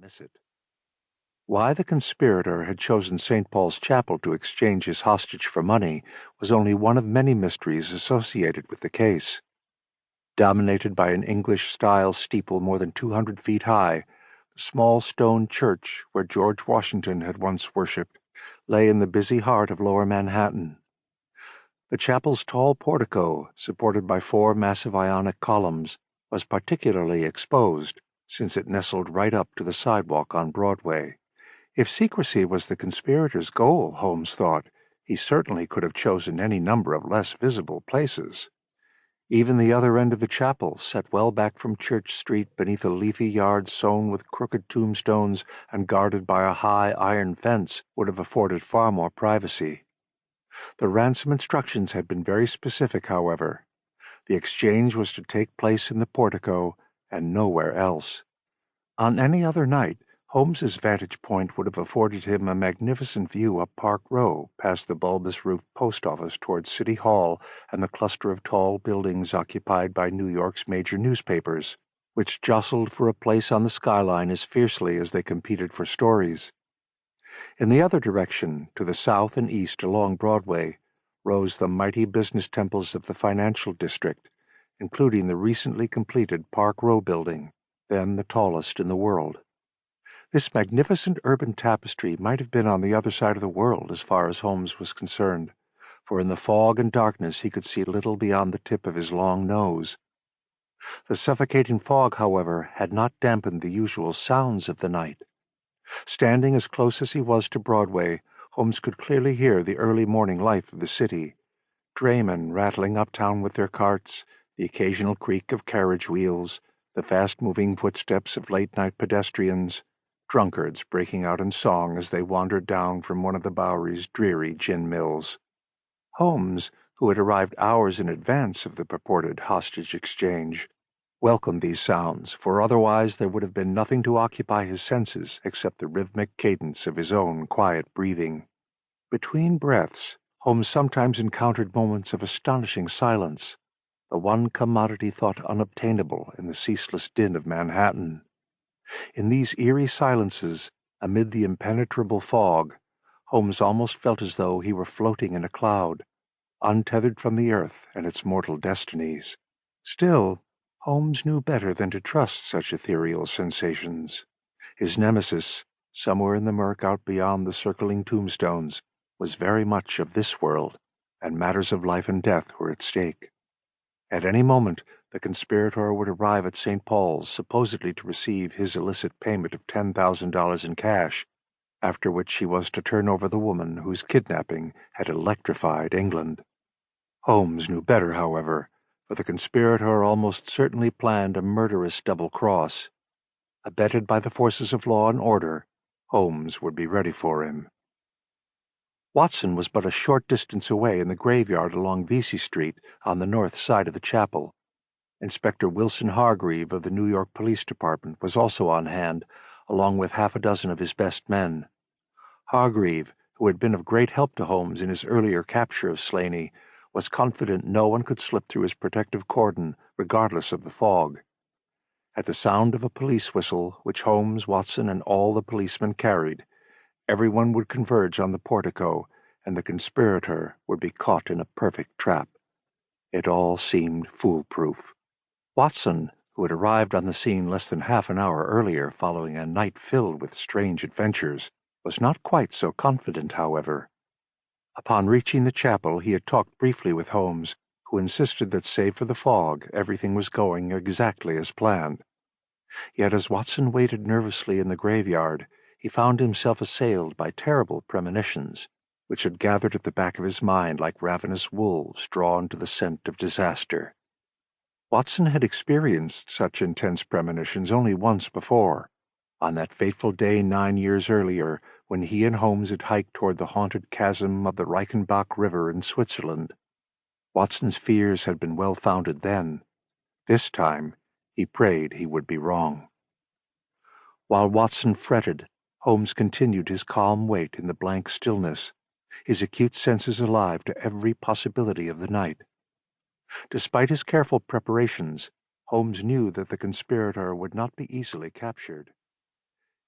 miss it. Why the conspirator had chosen St. Paul's Chapel to exchange his hostage for money was only one of many mysteries associated with the case. Dominated by an English-style steeple more than 200 feet high, the small stone church where George Washington had once worshipped lay in the busy heart of Lower Manhattan. The chapel's tall portico, supported by 4 massive Ionic columns, was particularly exposed, since it nestled right up to the sidewalk on Broadway. If secrecy was the conspirator's goal, Holmes thought, he certainly could have chosen any number of less visible places. Even the other end of the chapel, set well back from Church Street beneath a leafy yard sown with crooked tombstones and guarded by a high iron fence, would have afforded far more privacy. The ransom instructions had been very specific, however. The exchange was to take place in the portico and nowhere else. On any other night, Holmes's vantage point would have afforded him a magnificent view up Park Row, past the bulbous-roofed post office towards City Hall and the cluster of tall buildings occupied by New York's major newspapers, which jostled for a place on the skyline as fiercely as they competed for stories. In the other direction, to the south and east along Broadway, rose the mighty business temples of the financial district, including the recently completed Park Row building, then the tallest in the world. This magnificent urban tapestry might have been on the other side of the world as far as Holmes was concerned, for in the fog and darkness he could see little beyond the tip of his long nose. The suffocating fog, however, had not dampened the usual sounds of the night. Standing as close as he was to Broadway, Holmes could clearly hear the early morning life of the city, draymen rattling uptown with their carts, the occasional creak of carriage wheels, the fast-moving footsteps of late-night pedestrians, drunkards breaking out in song as they wandered down from one of the Bowery's dreary gin mills. Holmes, who had arrived hours in advance of the purported hostage exchange, welcomed these sounds, for otherwise there would have been nothing to occupy his senses except the rhythmic cadence of his own quiet breathing. Between breaths, Holmes sometimes encountered moments of astonishing silence, the one commodity thought unobtainable in the ceaseless din of Manhattan. In these eerie silences, amid the impenetrable fog, Holmes almost felt as though he were floating in a cloud, untethered from the earth and its mortal destinies. Still, Holmes knew better than to trust such ethereal sensations. His nemesis, somewhere in the murk out beyond the circling tombstones, was very much of this world, and matters of life and death were at stake. At any moment, the conspirator would arrive at St. Paul's, supposedly to receive his illicit payment of $10,000 in cash, after which he was to turn over the woman whose kidnapping had electrified England. Holmes knew better, however, for the conspirator almost certainly planned a murderous double-cross. Abetted by the forces of law and order, Holmes would be ready for him. Watson was but a short distance away in the graveyard along Vesey Street on the north side of the chapel. Inspector Wilson Hargreave of the New York Police Department was also on hand, along with half a dozen of his best men. Hargreave, who had been of great help to Holmes in his earlier capture of Slaney, was confident no one could slip through his protective cordon, regardless of the fog. At the sound of a police whistle, which Holmes, Watson, and all the policemen carried, everyone would converge on the portico, and the conspirator would be caught in a perfect trap. It all seemed foolproof. Watson, who had arrived on the scene less than half an hour earlier following a night filled with strange adventures, was not quite so confident, however. Upon reaching the chapel, he had talked briefly with Holmes, who insisted that save for the fog, everything was going exactly as planned. Yet as Watson waited nervously in the graveyard, he found himself assailed by terrible premonitions, which had gathered at the back of his mind like ravenous wolves drawn to the scent of disaster. Watson had experienced such intense premonitions only once before, on that fateful day 9 years earlier when he and Holmes had hiked toward the haunted chasm of the Reichenbach River in Switzerland. Watson's fears had been well-founded then. This time, he prayed he would be wrong. While Watson fretted, Holmes continued his calm wait in the blank stillness, his acute senses alive to every possibility of the night. Despite his careful preparations, Holmes knew that the conspirator would not be easily captured.